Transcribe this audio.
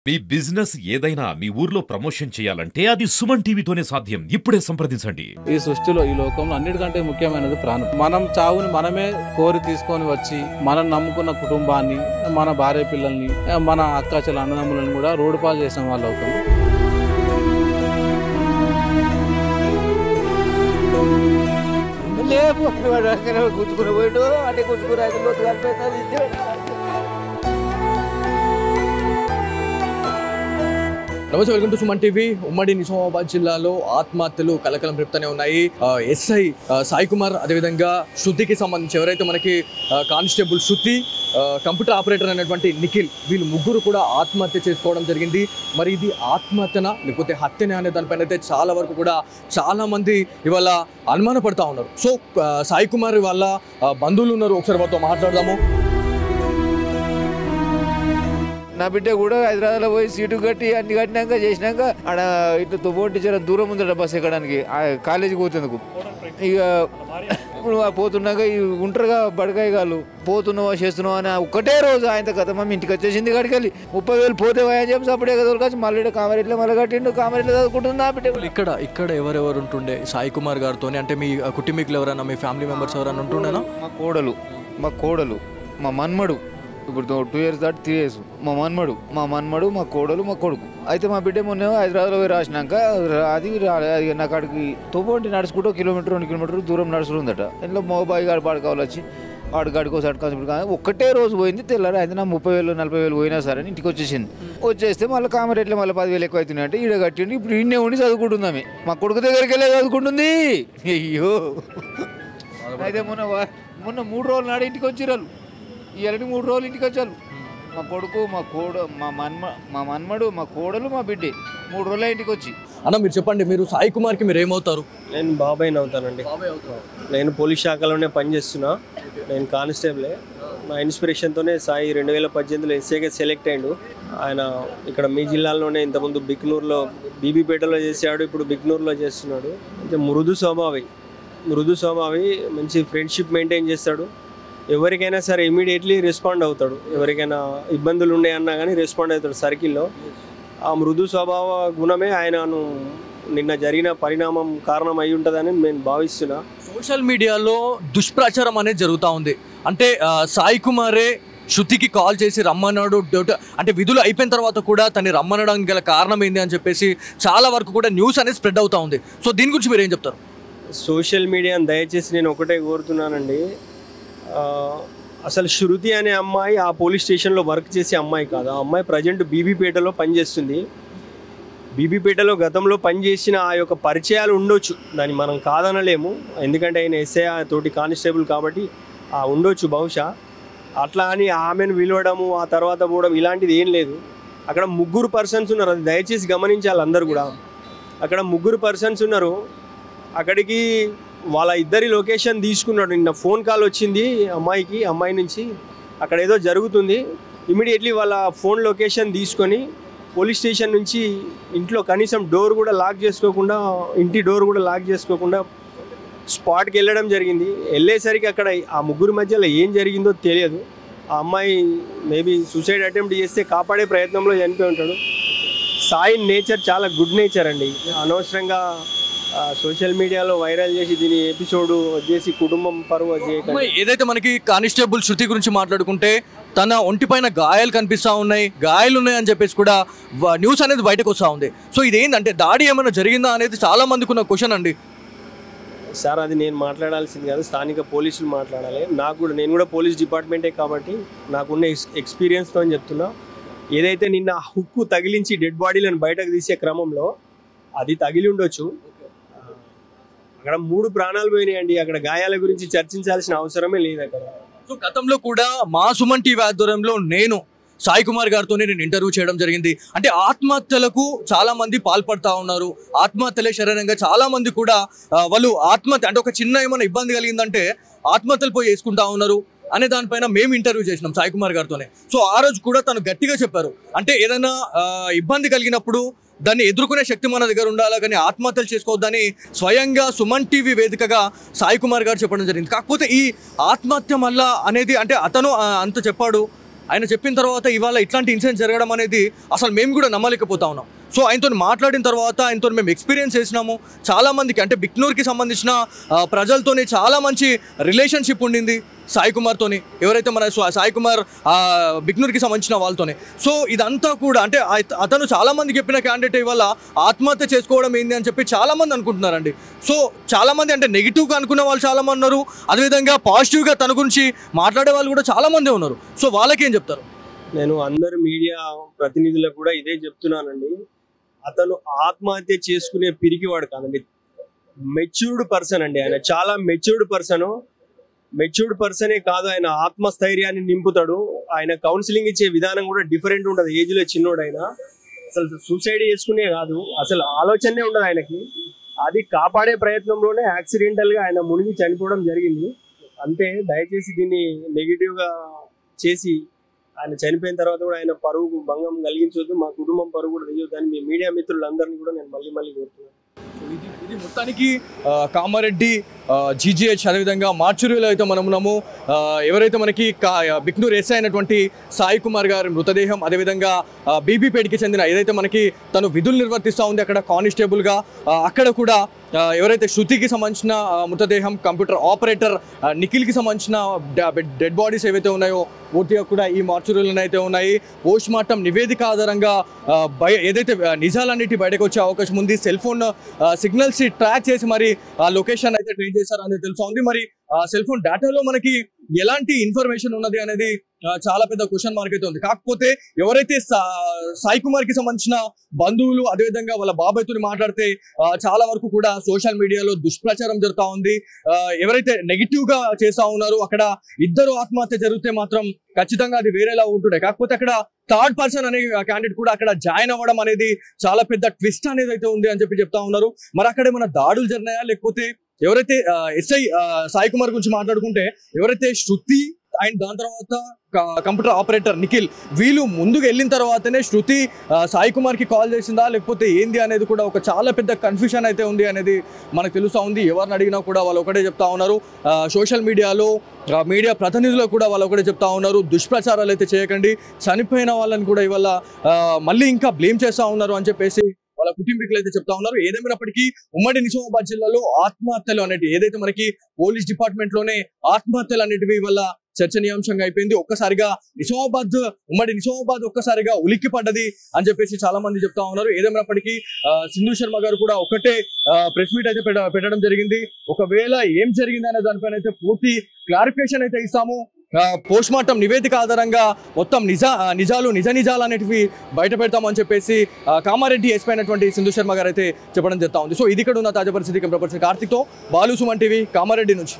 మీ business ఏదైనా మీ ఊర్లో promotion చేయాలంటే అది సుమన్ టీవీతోనే సాధ్యం. ఇప్పుడే సంప్రదించండి. ఈ సృష్టిలో ఈ లోకంలో అన్నిటికంటే ముఖ్యమైనది ప్రాణం. మనం చావుని మనమే కోరి తీసుకొని వచ్చి మనం నమ్ముకున్న కుటుంబాన్ని, మన భార్య పిల్లల్ని, మన అక్క చెల్ల అన్నదమ్ములను కూడా రోడ్డు పాలు చేసిన వాళ్ళు అవుతాం. కూర్చుకుని పోయాడు అంటే కూర్చుకుని నమస్తే, వెల్కమ్ టు సుమన్ టీవీ. ఉమ్మడి నిజామాబాద్ జిల్లాలో ఆత్మహత్యలు కలకలం రేపుతూనే ఉన్నాయి. ఎస్ఐ సాయి కుమార్, అదేవిధంగా శృతికి సంబంధించి ఎవరైతే మనకి కానిస్టేబుల్ శృతి, కంప్యూటర్ ఆపరేటర్ అనేటువంటి నిఖిల్, వీళ్ళు ముగ్గురు కూడా ఆత్మహత్య చేసుకోవడం జరిగింది. మరి ఇది ఆత్మహత్యనా లేకపోతే హత్యనే అనే దానిపైన అయితే చాలా వరకు కూడా చాలామంది ఇవాళ అనుమానపడతా ఉన్నారు. సో సాయి కుమార్ వాళ్ళ బంధువులు ఉన్నారు, ఒకసారి వారితో మాట్లాడదాము. నా బిడ్డ కూడా హైదరాబాద్లో పోయి సీటు కట్టి అన్ని కట్టినాక చేసినాక ఆడ ఇట్లా తుపోటి దూరం ఉందట బస్సు ఎక్కడానికి కాలేజీకి పోతేందుకు. ఇక ఇప్పుడు పోతున్నాక ఉంటారుగా బడకాయ కాళ్ళు పోతున్నావా చేస్తున్నావా అని ఒకటే రోజు ఆయన కథ మమ్మీ ఇంటికి వచ్చేసింది కాడికి వెళ్ళి 30,000 పోతే అని చెప్పి అప్పుడే కదలకొచ్చి మళ్ళీ కామరెట్లో మళ్ళీ కట్టిండు, కామరెట్లో చదువుకుంటుంది నా బిడ్డ. ఇక్కడ ఎవరెవరు ఉంటుండే సాయి కుమార్ గారితో? అంటే మీ కుటుంబీకులు ఎవరైనా, మీ ఫ్యామిలీ మెంబర్స్ ఎవరైనా ఉంటుండేనా? మా కోడలు మా మన్మడు, ఇప్పుడు 2 years దాటి 3 years, మా మన్మడు మా కోడలు మా కొడుకు. అయితే మా బిడ్డ మొన్న హైదరాబాద్లో పోయి రాసినాక అది నాకు అక్కడికి తోపోంటి నడుచుకుంటూ 1 కిలోమీటర్ 2 కిలోమీటర్ దూరం నడుచుకుందట. ఇంట్లో మోబాయి గాడు పాడుకోవాలి వచ్చి వాడు గడికోసి అడుకోసి ఒక్కటే రోజు పోయింది. తెల్లారి అయితే నా 30,000 40,000 పోయినా సరే ఇంటికి వచ్చేసింది. వచ్చేస్తే మళ్ళీ కామరేట్లో మళ్ళీ 10,000 ఎక్కువ అవుతున్నాయి అంటే ఈడ కట్టిండి. ఇప్పుడు ఈయనే ఉండి చదువుకుంటుందామే, మా కొడుకు దగ్గరికి వెళ్ళి చదువుకుంటుంది. అయ్యో, అయితే మొన్న 3 రోజులు నాడు ఇంటికి వచ్చిరాలు, ఈ 3 రోజులు ఇంటికి వచ్చారు. మా కొడుకు మా మన్మడు మా కోడలు మా బిడ్డే 3 రోజుల ఇంటికి వచ్చి. అన్న మీరు చెప్పండి, మీరు సాయి కుమార్కి మీరు ఏమవుతారు? నేను బాబాయ్ని అవుతానండి. నేను పోలీస్ శాఖలోనే పనిచేస్తున్నా. నేను కానిస్టేబులే. నా ఇన్స్పిరేషన్తోనే సాయి 2018లో ఎస్ఐగా సెలెక్ట్ అయ్యాడు. ఆయన ఇక్కడ మీ జిల్లాలోనే ఇంతకుముందు బిక్నూరులో బీబీపేటలో చేశాడు, ఇప్పుడు బిక్నూరులో చేస్తున్నాడు. అంటే మృదు స్వభావి, మంచి ఫ్రెండ్షిప్ మెయింటైన్ చేస్తాడు. ఎవరికైనా సరే ఇమీడియట్లీ రెస్పాండ్ అవుతాడు. ఎవరికైనా ఇబ్బందులు ఉన్నాయన్నా కానీ రెస్పాండ్ అవుతాడు సర్కిల్లో. ఆ మృదు స్వభావ గుణమే ఆయనను నిన్న జరిగిన పరిణామం కారణం అయి ఉంటుందని నేను భావిస్తున్నా. సోషల్ మీడియాలో దుష్ప్రచారం అనేది జరుగుతూ ఉంది. అంటే సాయి కుమారే శృతికి కాల్ చేసి రమ్మన్నాడు, అంటే విధులు అయిపోయిన తర్వాత కూడా తను రమ్మనడానికి గల కారణం ఏంది అని చెప్పేసి చాలా వరకు కూడా న్యూస్ అనేది స్ప్రెడ్ అవుతూ ఉంది. సో దీని గురించి మీరు ఏం చెప్తారు? సోషల్ మీడియాని దయచేసి నేను ఒకటే కోరుతున్నానండి, అసలు శృతి అనే అమ్మాయి ఆ పోలీస్ స్టేషన్లో వర్క్ చేసే అమ్మాయి కాదు. ఆ అమ్మాయి ప్రజెంట్ బీబీపేటలో పనిచేస్తుంది. బీబీపేటలో గతంలో పనిచేసిన ఆ యొక్క పరిచయాలు ఉండొచ్చు, దాన్ని మనం కాదనలేము. ఎందుకంటే ఆయన ఎస్ఐ తోటి కానిస్టేబుల్ కాబట్టి ఉండొచ్చు బహుశా. అట్లా అని ఆమెను పిలవడము ఆ తర్వాత పోవడం ఇలాంటిది ఏం లేదు. అక్కడ 3 పర్సన్స్ ఉన్నారు, అది దయచేసి గమనించాలి అందరు కూడా. అక్కడ 3 పర్సన్స్ ఉన్నారు. అక్కడికి వాళ్ళ ఇద్దరి లొకేషన్ తీసుకున్నాడు. నిన్న ఫోన్ కాల్ వచ్చింది అమ్మాయి నుంచి, అక్కడ ఏదో జరుగుతుంది. ఇమీడియట్లీ వాళ్ళ ఫోన్ లొకేషన్ తీసుకొని పోలీస్ స్టేషన్ నుంచి ఇంట్లో కనీసం ఇంటి డోర్ కూడా లాక్ చేసుకోకుండా స్పాట్కి వెళ్ళడం జరిగింది. వెళ్ళేసరికి అక్కడ ఆ 3 మధ్యలో ఏం జరిగిందో తెలియదు. ఆ అమ్మాయి మేబీ సూసైడ్ అటెంప్ట్ చేస్తే కాపాడే ప్రయత్నంలో చనిపోయి ఉంటాడు. సాయి నేచర్ చాలా గుడ్ నేచర్ అండి. అనవసరంగా సోషల్ మీడియాలో వైరల్ చేసి దీని ఎపిసోడ్ చేసి కుటుంబం పరువు చేయకండి. ఏదైతే మనకి కానిస్టేబుల్ శృతి గురించి మాట్లాడుకుంటే తన ఒంటిపైన గాయాలు కనిపిస్తూ ఉన్నాయి, గాయాలు ఉన్నాయని చెప్పేసి కూడా న్యూస్ అనేది బయటకు వస్తూ ఉంది. సో ఇదేంటంటే దాడి ఏమైనా జరిగిందా అనేది చాలా మందికి ఉన్న క్వశ్చన్ అండి. సార్ అది నేను మాట్లాడాల్సింది కాదు, స్థానిక పోలీసులు మాట్లాడాలి. నేను కూడా పోలీస్ డిపార్ట్మెంటే కాబట్టి నాకున్న ఎక్స్పీరియన్స్తో అని చెప్తున్నా. ఏదైతే నిన్న హుక్కు తగిలించి డెడ్ బాడీలను బయటకు తీసే క్రమంలో అది తగిలి ఉండొచ్చు. అక్కడ 3 ప్రాణాలు పోయినాయండి. అక్కడ గాయాల గురించి చర్చించాల్సిన అవసరమే లేదు అక్కడ. సో గతంలో కూడా మా సుమన్ టీవీ ఆధ్వర్యంలో నేను సాయి కుమార్ గారితోనే నేను ఇంటర్వ్యూ చేయడం జరిగింది. అంటే ఆత్మహత్యలకు చాలా మంది పాల్పడతా ఉన్నారు, ఆత్మహత్యలే శరీరంగా చాలా మంది కూడా వాళ్ళు ఆత్మహత్య అంటే ఒక చిన్న ఏమైనా ఇబ్బంది కలిగిందంటే ఆత్మహత్యలు పోయి వేసుకుంటా ఉన్నారు అనే దానిపైన మేము ఇంటర్వ్యూ చేసినాం సాయి కుమార్ గారితోనే. సో ఆ రోజు కూడా తను గట్టిగా చెప్పారు, అంటే ఏదైనా ఇబ్బంది కలిగినప్పుడు దాన్ని ఎదుర్కొనే శక్తి మన దగ్గర ఉండాలా, కానీ ఆత్మహత్యలు చేసుకోవద్దని స్వయంగా సుమన్ టీవీ వేదికగా సాయి కుమార్ గారు చెప్పడం జరిగింది. కాకపోతే ఈ ఆత్మహత్య మళ్ళా అనేది అంటే అతను అంత చెప్పాడు, ఆయన చెప్పిన తర్వాత ఇవాళ ఇట్లాంటి ఇన్సిడెంట్ జరగడం అనేది అసలు మేము కూడా నమ్మలేకపోతా ఉన్నాం. సో ఆయనతో మాట్లాడిన తర్వాత ఆయనతో మేము ఎక్స్పీరియన్స్ చేసినాము. చాలామందికి అంటే బిక్నూర్కి సంబంధించిన ప్రజలతోని చాలా మంచి రిలేషన్షిప్ ఉండింది సాయి కుమార్తోని, ఎవరైతే మన సాయి కుమార్ బిక్నూర్కి సంబంధించిన వాళ్ళతోనే. సో ఇదంతా కూడా అంటే అతను చాలామందికి చెప్పిన క్యాండిడేట్ ఇవాళ ఆత్మహత్య చేసుకోవడం ఏంది అని చెప్పి చాలామంది అనుకుంటున్నారండి. సో చాలామంది అంటే నెగిటివ్గా అనుకునే వాళ్ళు చాలామంది ఉన్నారు, అదేవిధంగా పాజిటివ్గా తన గురించి మాట్లాడే వాళ్ళు కూడా చాలామంది ఉన్నారు. సో వాళ్ళకేం చెప్తారు? నేను అందరు మీడియా ప్రతినిధులకు కూడా ఇదే చెప్తున్నానండి, అతను ఆత్మహత్య చేసుకునే పిరికివాడు కాదండి, మెచ్యూర్డ్ పర్సన్ అండి. ఆయన చాలా మెచ్యూర్డ్ పర్సనే కాదు, ఆయన ఆత్మస్థైర్యాన్ని నింపుతాడు. ఆయన కౌన్సిలింగ్ ఇచ్చే విధానం కూడా డిఫరెంట్ ఉంటుంది. ఏజ్లో చిన్నోడు ఆయన అసలు సూసైడ్ చేసుకునే కాదు, అసలు ఆలోచనే ఉండదు ఆయనకి. అది కాపాడే ప్రయత్నంలోనే యాక్సిడెంటల్గా ఆయన మునిగి చనిపోవడం జరిగింది అంతే. దయచేసి దీన్ని నెగిటివ్గా చేసి ఆయన చనిపోయిన తర్వాత కూడా ఆయన పరువు భంగం కలిగించవద్దు, మా కుటుంబం పరువు కూడా తెలియదు అని మీ మీడియా మిత్రులందరినీ కూడా నేను మళ్ళీ కోరుతున్నాను. ఇది మొత్తానికి కామారెడ్డి జీజీహెచ్ అదేవిధంగా మార్చురీలో అయితే మనం ఉన్నాము. ఎవరైతే మనకి బిక్నూర్ ఎస్ఐ అయినటువంటి సాయి కుమార్ గారి మృతదేహం, అదేవిధంగా బీబీపేటకి చెందిన ఏదైతే మనకి తను విధులు నిర్వర్తిస్తూ ఉంది అక్కడ కానిస్టేబుల్గా, అక్కడ కూడా ఎవరైతే శృతికి సంబంధించిన మృతదేహం, కంప్యూటర్ ఆపరేటర్ నిఖిల్కి సంబంధించిన డెడ్ బాడీస్ ఏవైతే ఉన్నాయో పూర్తిగా కూడా ఈ మార్చురీలోనే అయితే ఉన్నాయి. పోస్ట్ మార్టం నివేదిక ఆధారంగా ఏదైతే నిజాలన్నిటి బయటకు వచ్చే అవకాశం ఉంది. సెల్ ఫోన్ సిగ్నల్స్ ట్రాక్ చేసి మరి ఆ లొకేషన్ అయితే ట్రేస్ చేశారు అనేది తెలుసా ఉంది. మరి సెల్ ఫోన్ డేటాలో మనకి ఎలాంటి ఇన్ఫర్మేషన్ ఉన్నది అనేది చాలా పెద్ద క్వశ్చన్ మార్క్ అయితే ఉంది. కాకపోతే ఎవరైతే సాయి కుమార్ కి సంబంధించిన బంధువులు అదేవిధంగా వాళ్ళ బాబాయ్తో మాట్లాడితే చాలా వరకు కూడా సోషల్ మీడియాలో దుష్ప్రచారం జరుగుతూ ఉంది. ఎవరైతే నెగిటివ్ గా చేస్తా ఉన్నారో అక్కడ ఇద్దరు ఆత్మహత్య జరిగితే మాత్రం ఖచ్చితంగా అది వేరేలా ఉంటుండే. కాకపోతే అక్కడ థర్డ్ పర్సన్ అనే క్యాండిడేట్ కూడా అక్కడ జాయిన్ అవ్వడం అనేది చాలా పెద్ద ట్విస్ట్ అనేది అయితే ఉంది అని చెప్పి చెప్తా ఉన్నారు. మరి అక్కడ ఏమైనా దాడులు జరిగినాయా, లేకపోతే ఎవరైతే ఎస్ఐ సాయి కుమార్ గురించి మాట్లాడుకుంటే ఎవరైతే శృతి అండ్ దాని తర్వాత కంప్యూటర్ ఆపరేటర్ నిఖిల్ వీళ్ళు ముందుకు వెళ్ళిన తర్వాతనే శృతి సాయి కుమార్కి కాల్ చేసిందా లేకపోతే ఏంది అనేది కూడా ఒక చాలా పెద్ద కన్ఫ్యూషన్ అయితే ఉంది అనేది మనకు తెలుస్తూ ఉంది. ఎవరిని అడిగినా కూడా వాళ్ళు ఒకటే చెప్తా ఉన్నారు, సోషల్ మీడియాలో మీడియా ప్రతినిధులు కూడా వాళ్ళు ఒకటే చెప్తా ఉన్నారు, దుష్ప్రచారాలు అయితే చేయకండి, చనిపోయిన వాళ్ళని కూడా ఇవాళ మళ్ళీ ఇంకా బ్లేమ్ చేస్తూ ఉన్నారు అని చెప్పేసి వాళ్ళ కుటుంబీకులు అయితే చెప్తా ఉన్నారు. ఏదేమైనప్పటికీ ఉమ్మడి నిజామాబాద్ జిల్లాలో ఆత్మహత్యలు అనేటివి ఏదైతే మనకి పోలీస్ డిపార్ట్మెంట్ లోనే ఆత్మహత్యలు అనేటివి వల్ల చర్చనీయాంశంగా అయిపోయింది. ఒక్కసారిగా ఉమ్మడి నిజామాబాద్ ఒక్కసారిగా ఉలిక్కి పడ్డది అని చెప్పేసి చాలా మంది చెప్తా ఉన్నారు. ఏదేమైనప్పటికీ సింధు శర్మ గారు కూడా ఒకటే ప్రెస్ మీట్ అయితే పెట్టడం జరిగింది. ఒకవేళ ఏం జరిగింది అనే దానిపైన అయితే పూర్తి క్లారిఫికేషన్ అయితే ఇస్తాము. పోస్ట్ మార్టం నివేదిక ఆధారంగా మొత్తం నిజాలు అనేటివి బయట పెడతామని చెప్పేసి కామారెడ్డి ఎస్పీ అయినటువంటి సింధు శర్మ గారు అయితే చెప్పడం జరుగుతా ఉంది. సో ఇది ఇక్కడ ఉన్న తాజా పరిస్థితి. కెమెరా పర్సన్ కార్తిక్తో బాలు, సుమన్ టీవీ, కామారెడ్డి నుంచి.